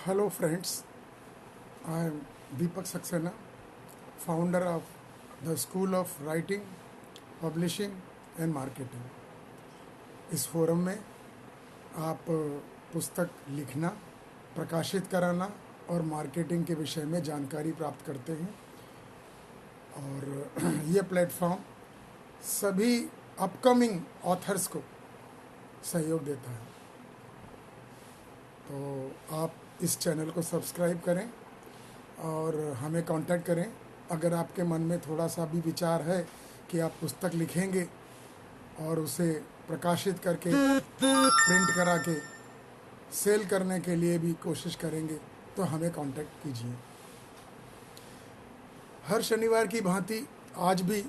Hello friends, I am Deepak Saxena, founder of the School of Writing, Publishing and Marketing. इस forum में आप पुस्तक लिखना, प्रकाशित कराना और मार्केटिंग के विषय में जानकारी प्राप्त करते हैं और ये प्लेटफॉर्म सभी अपकमिंग ऑथर्स को सहयोग देता है। तो आप इस चैनल को सब्सक्राइब करें और हमें कांटेक्ट करें। अगर आपके मन में थोड़ा सा भी विचार है कि आप पुस्तक लिखेंगे और उसे प्रकाशित करके प्रिंट करा के सेल करने के लिए भी कोशिश करेंगे तो हमें कांटेक्ट कीजिए। हर शनिवार की भांति आज भी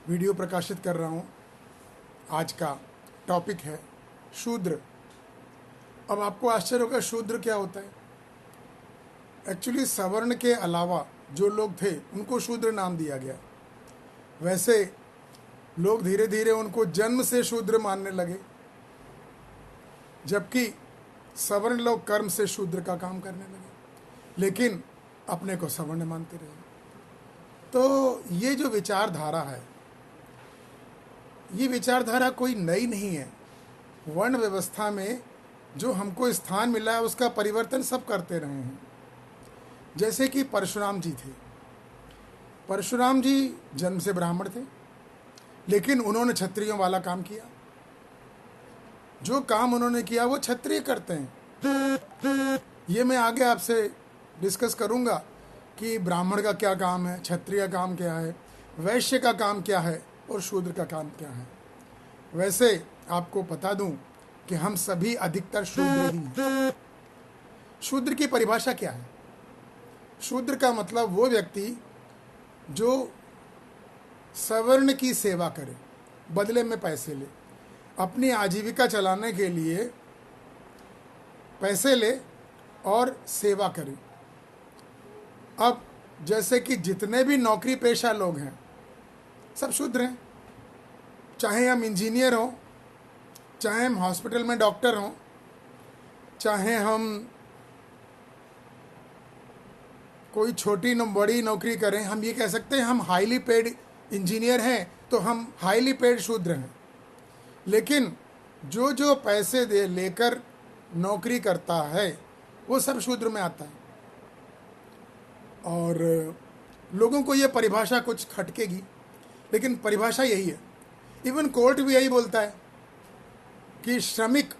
वीडियो प्रकाशित कर रहा हूँ। आज का टॉपिक है शूद्र। अब आपको आश्चर्य होगा शूद्र क्या होता है। एक्चुअली सवर्ण के अलावा जो लोग थे उनको शूद्र नाम दिया गया। वैसे लोग धीरे धीरे उनको जन्म से शूद्र मानने लगे, जबकि सवर्ण लोग कर्म से शूद्र का काम करने लगे, लेकिन अपने को सवर्ण मानते रहे। तो ये जो विचारधारा है, ये विचारधारा कोई नई नहीं है। वर्ण व्यवस्था में जो हमको स्थान मिला है उसका परिवर्तन सब करते रहे हैं। जैसे कि परशुराम जी थे। परशुराम जी जन्म से ब्राह्मण थे, लेकिन उन्होंने क्षत्रियों वाला काम किया। जो काम उन्होंने किया वो क्षत्रिय करते हैं। ये मैं आगे आपसे डिस्कस करूंगा कि ब्राह्मण का क्या काम है, क्षत्रिय का काम क्या है, वैश्य का काम क्या है और शूद्र का काम क्या है। वैसे आपको बता दूं कि हम सभी अधिकतर शूद्र ही हैं। शूद्र की परिभाषा क्या है? शूद्र का मतलब वो व्यक्ति जो सवर्ण की सेवा करे, बदले में पैसे ले, अपनी आजीविका चलाने के लिए पैसे ले और सेवा करे। अब जैसे कि जितने भी नौकरी पेशा लोग हैं सब शूद्र हैं। चाहे हम इंजीनियर हों, चाहे हम हॉस्पिटल में डॉक्टर हों, चाहे हम कोई छोटी बड़ी नौकरी करें, हम ये कह सकते हैं हम हाईली पेड इंजीनियर हैं तो हम हाईली पेड शूद्र हैं। लेकिन जो जो पैसे दे लेकर नौकरी करता है वो सब शूद्र में आता है। और लोगों को ये परिभाषा कुछ खटकेगी, लेकिन परिभाषा यही है। इवन कोर्ट भी यही बोलता है कि श्रमिक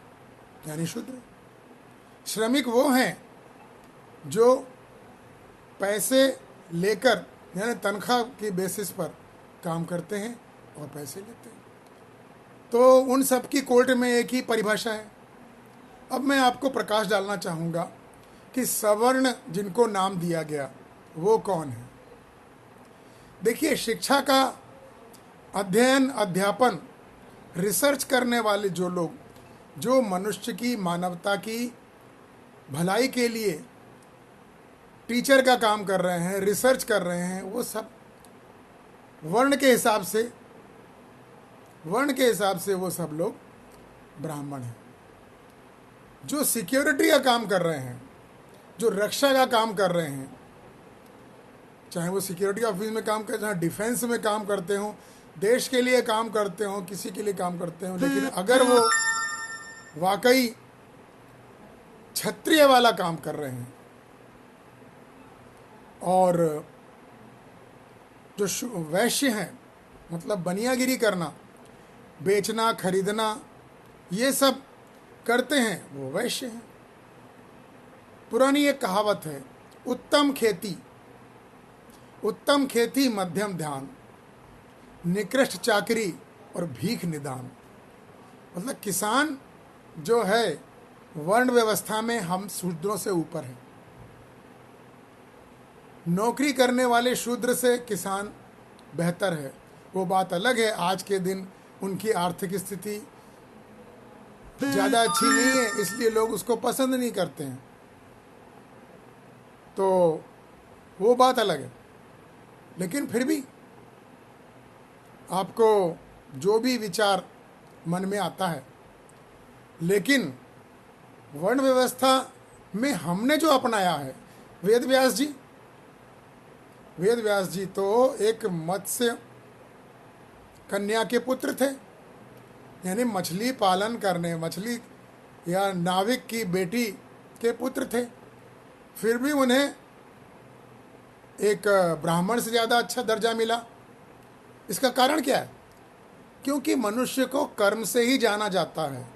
यानी शूद्र। श्रमिक वो हैं जो पैसे लेकर यानी तनख्वाह की बेसिस पर काम करते हैं और पैसे लेते हैं। तो उन सब की कोर्ट में एक ही परिभाषा है। अब मैं आपको प्रकाश डालना चाहूँगा कि सवर्ण जिनको नाम दिया गया वो कौन है। देखिए, शिक्षा का अध्ययन, अध्यापन, रिसर्च करने वाले जो लोग, जो मनुष्य की, मानवता की भलाई के लिए टीचर का काम कर रहे हैं, रिसर्च कर रहे हैं, वो सब वर्ण के हिसाब से वो सब लोग ब्राह्मण हैं। जो सिक्योरिटी का काम कर रहे हैं, जो रक्षा का काम कर रहे हैं, चाहे वो सिक्योरिटी ऑफिस में काम करते हो, डिफेंस में काम करते हो, देश के लिए काम करते हो, किसी के लिए काम करते हो, लेकिन अगर वो वाकई क्षत्रिय वाला काम कर रहे हैं और जो वैश्य हैं, मतलब बनियागिरी करना, बेचना, खरीदना, ये सब करते हैं, वो वैश्य हैं। पुरानी एक कहावत है, उत्तम खेती मध्यम ध्यान, निकृष्ट चाकरी और भीख निदान। मतलब किसान जो है वर्ण व्यवस्था में हम शूद्रों से ऊपर हैं। नौकरी करने वाले शूद्र से किसान बेहतर है। वो बात अलग है, आज के दिन उनकी आर्थिक स्थिति ज़्यादा अच्छी नहीं है, इसलिए लोग उसको पसंद नहीं करते हैं। तो वो बात अलग है। लेकिन फिर भी आपको जो भी विचार मन में आता है, लेकिन वर्ण व्यवस्था में हमने जो अपनाया है, वेद व्यास जी तो एक मत्स्य कन्या के पुत्र थे, यानी मछली पालन करने, मछली या नाविक की बेटी के पुत्र थे। फिर भी उन्हें एक ब्राह्मण से ज़्यादा अच्छा दर्जा मिला। इसका कारण क्या है? क्योंकि मनुष्य को कर्म से ही जाना जाता है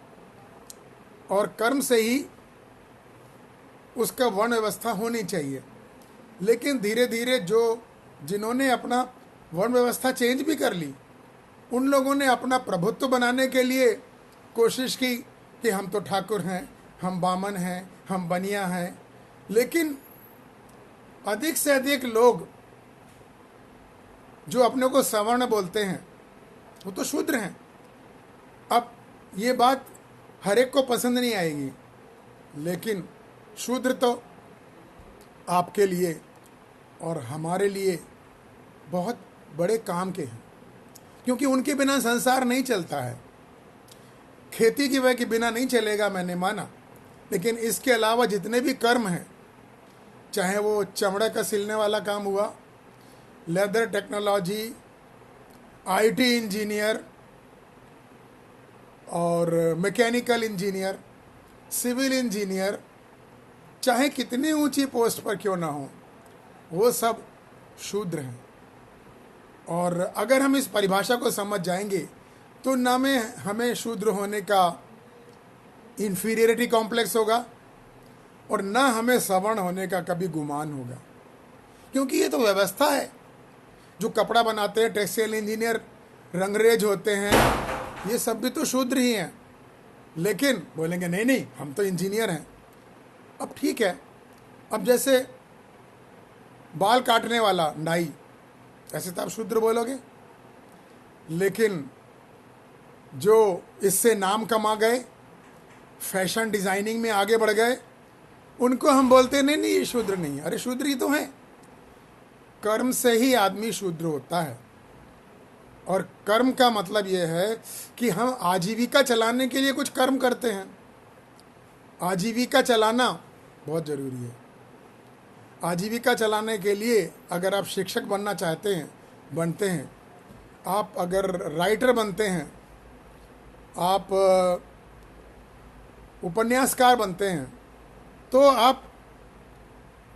और कर्म से ही उसका वर्ण व्यवस्था होनी चाहिए। लेकिन धीरे धीरे जिन्होंने अपना वर्ण व्यवस्था चेंज भी कर ली, उन लोगों ने अपना प्रभुत्व बनाने के लिए कोशिश की कि हम तो ठाकुर हैं, हम बामन हैं, हम बनिया हैं। लेकिन अधिक से अधिक लोग जो अपने को सवर्ण बोलते हैं वो तो शूद्र हैं। अब ये बात हर एक को पसंद नहीं आएगी, लेकिन शूद्र तो आपके लिए और हमारे लिए बहुत बड़े काम के हैं, क्योंकि उनके बिना संसार नहीं चलता है। खेती की वजह के बिना नहीं चलेगा, मैंने माना, लेकिन इसके अलावा जितने भी कर्म हैं, चाहे वो चमड़ा का सिलने वाला काम हुआ, लेदर टेक्नोलॉजी, आईटी इंजीनियर और मैकेनिकल इंजीनियर, सिविल इंजीनियर, चाहे कितनी ऊंची पोस्ट पर क्यों ना हो, वो सब शूद्र हैं। और अगर हम इस परिभाषा को समझ जाएंगे तो ना में हमें शूद्र होने का इन्फीरियरिटी कॉम्प्लेक्स होगा और ना हमें सवर्ण होने का कभी गुमान होगा, क्योंकि ये तो व्यवस्था है। जो कपड़ा बनाते हैं, टेक्सटाइल इंजीनियर, रंगरेज होते हैं, ये सब भी तो शूद्र ही हैं। लेकिन बोलेंगे नहीं नहीं, हम तो इंजीनियर हैं। अब ठीक है, अब जैसे बाल काटने वाला नाई, ऐसे तो आप शूद्र बोलोगे। लेकिन जो इससे नाम कमा गए, फैशन डिज़ाइनिंग में आगे बढ़ गए, उनको हम बोलते नहीं नहीं ये शूद्र नहीं है। अरे शूद्र ही तो हैं। कर्म से ही आदमी शूद्र होता है, और कर्म का मतलब ये है कि हम आजीविका चलाने के लिए कुछ कर्म करते हैं। आजीविका चलाना बहुत ज़रूरी है। आजीविका चलाने के लिए अगर आप शिक्षक बनना चाहते हैं, बनते हैं, आप अगर राइटर बनते हैं, आप उपन्यासकार बनते हैं, तो आप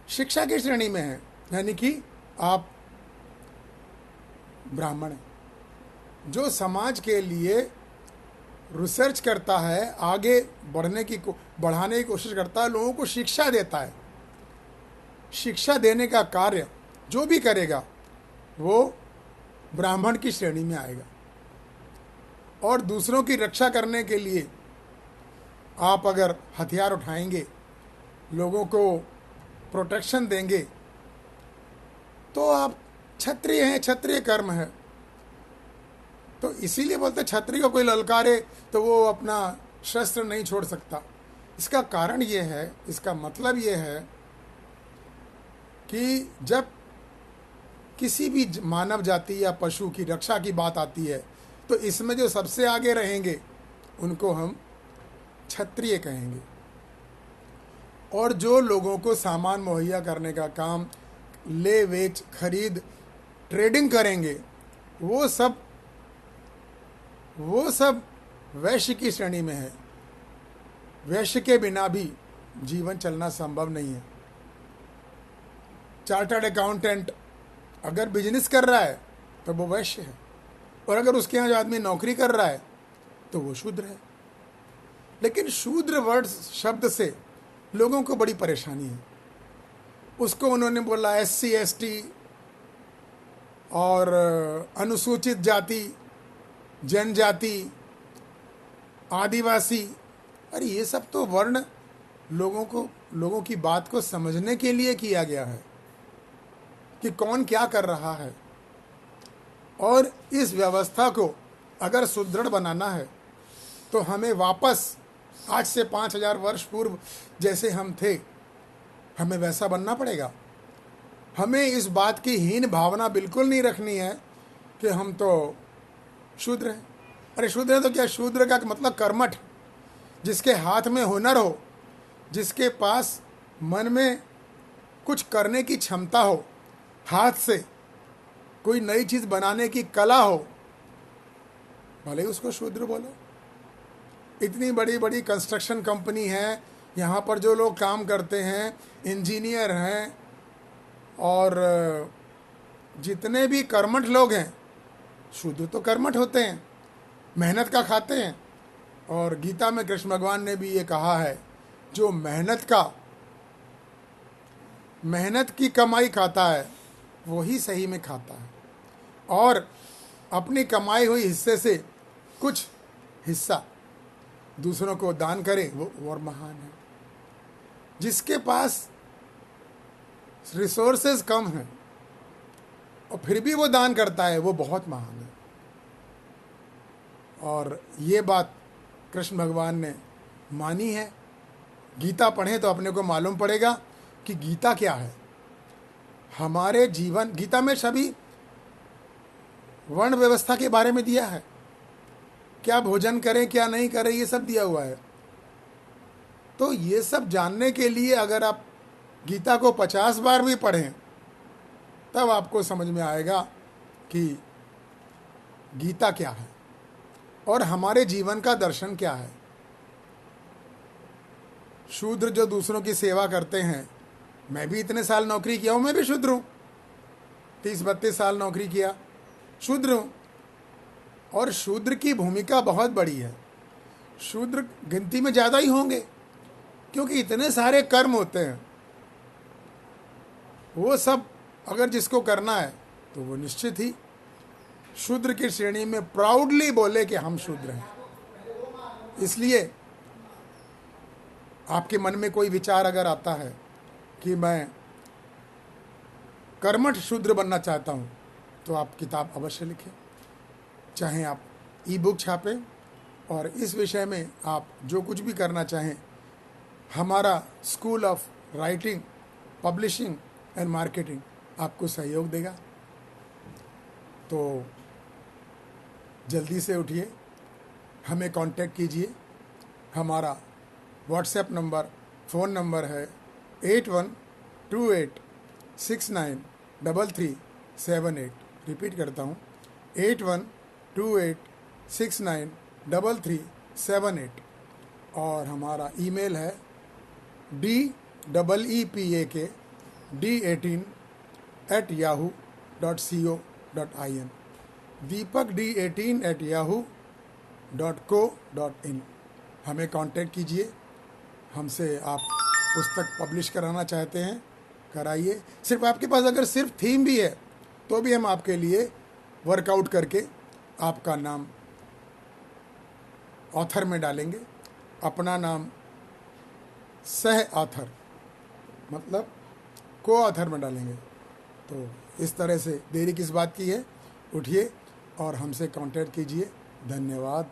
शिक्षा की श्रेणी में हैं, यानी कि आप ब्राह्मण हैं। जो समाज के लिए रिसर्च करता है, आगे बढ़ाने की कोशिश करता है, लोगों को शिक्षा देता है, शिक्षा देने का कार्य जो भी करेगा वो ब्राह्मण की श्रेणी में आएगा। और दूसरों की रक्षा करने के लिए आप अगर हथियार उठाएंगे, लोगों को प्रोटेक्शन देंगे, तो आप क्षत्रिय हैं, क्षत्रिय कर्म है। तो इसीलिए बोलते क्षत्रिय को कोई ललकारे तो वो अपना शस्त्र नहीं छोड़ सकता। इसका कारण ये है, इसका मतलब ये है कि जब किसी भी मानव जाति या पशु की रक्षा की बात आती है, तो इसमें जो सबसे आगे रहेंगे उनको हम क्षत्रिय कहेंगे। और जो लोगों को सामान मुहैया करने का काम, ले बेच खरीद ट्रेडिंग करेंगे, वो सब वैश्य की श्रेणी में है। वैश्य के बिना भी जीवन चलना संभव नहीं है। चार्टर्ड अकाउंटेंट अगर बिजनेस कर रहा है तो वो वैश्य है, और अगर उसके यहाँ जो आदमी नौकरी कर रहा है तो वो शूद्र है। लेकिन शूद्र वर्ड शब्द से लोगों को बड़ी परेशानी है। उसको उन्होंने बोला SC ST और अनुसूचित जाति, जनजाति, आदिवासी। अरे ये सब तो वर्ण लोगों की बात को समझने के लिए किया गया है कि कौन क्या कर रहा है। और इस व्यवस्था को अगर सुदृढ़ बनाना है तो हमें वापस आज से 5000 वर्ष पूर्व जैसे हम थे, हमें वैसा बनना पड़ेगा। हमें इस बात की हीन भावना बिल्कुल नहीं रखनी है कि हम तो शूद्र हैं। अरे शूद्र है तो क्या? शूद्र का मतलब कर्मठ, जिसके हाथ में हुनर हो, जिसके पास मन में कुछ करने की क्षमता हो, हाथ से कोई नई चीज बनाने की कला हो, भले ही उसको शूद्र बोलो। इतनी बड़ी बड़ी कंस्ट्रक्शन कंपनी है, यहाँ पर जो लोग काम करते हैं, इंजीनियर हैं, और जितने भी कर्मठ लोग हैं, शूद्र तो कर्मठ होते हैं, मेहनत का खाते हैं। और गीता में कृष्ण भगवान ने भी ये कहा है, जो मेहनत की कमाई खाता है वही सही में खाता है, और अपनी कमाई हुई हिस्से से कुछ हिस्सा दूसरों को दान करे, वो और महान है। जिसके पास रिसोर्सेज कम हैं और फिर भी वो दान करता है, वो बहुत महान है। और ये बात कृष्ण भगवान ने मानी है। गीता पढ़ें तो अपने को मालूम पड़ेगा कि गीता क्या है। हमारे जीवन, गीता में सभी वर्ण व्यवस्था के बारे में दिया है, क्या भोजन करें क्या नहीं करें, ये सब दिया हुआ है। तो ये सब जानने के लिए अगर आप गीता को 50 बार भी पढ़ें, तब आपको समझ में आएगा कि गीता क्या है और हमारे जीवन का दर्शन क्या है। शूद्र जो दूसरों की सेवा करते हैं, मैं भी इतने साल नौकरी किया हूँ, मैं भी शूद्र हूँ, 30-32 साल नौकरी किया, शूद्र हूँ। और शूद्र की भूमिका बहुत बड़ी है। शूद्र गिनती में ज़्यादा ही होंगे, क्योंकि इतने सारे कर्म होते हैं, वो सब अगर जिसको करना है तो वो निश्चित ही शूद्र की श्रेणी में प्राउडली बोले कि हम शूद्र हैं। इसलिए आपके मन में कोई विचार अगर आता है कि मैं कर्मठ शूद्र बनना चाहता हूँ, तो आप किताब अवश्य लिखें, चाहे आप ई बुक छापें, और इस विषय में आप जो कुछ भी करना चाहें, हमारा school of writing, publishing and marketing आपको सहयोग देगा। तो जल्दी से उठिए, हमें कांटेक्ट कीजिए। हमारा व्हाट्सएप नंबर, फ़ोन नंबर है 8128693378। रिपीट करता हूँ, 8128693378। और हमारा ईमेल है deepak18@yahoo.co.in, deepakd18@yahoo.co.in। हमें कांटेक्ट कीजिए। हमसे आप पुस्तक पब्लिश कराना चाहते हैं, कराइए। सिर्फ आपके पास अगर सिर्फ थीम भी है, तो भी हम आपके लिए वर्कआउट करके आपका नाम ऑथर में डालेंगे। अपना नाम सह ऑथर, मतलब को ऑथर में डालेंगे। तो इस तरह से देरी किस बात की है, उठिए और हमसे कांटेक्ट कीजिए। धन्यवाद।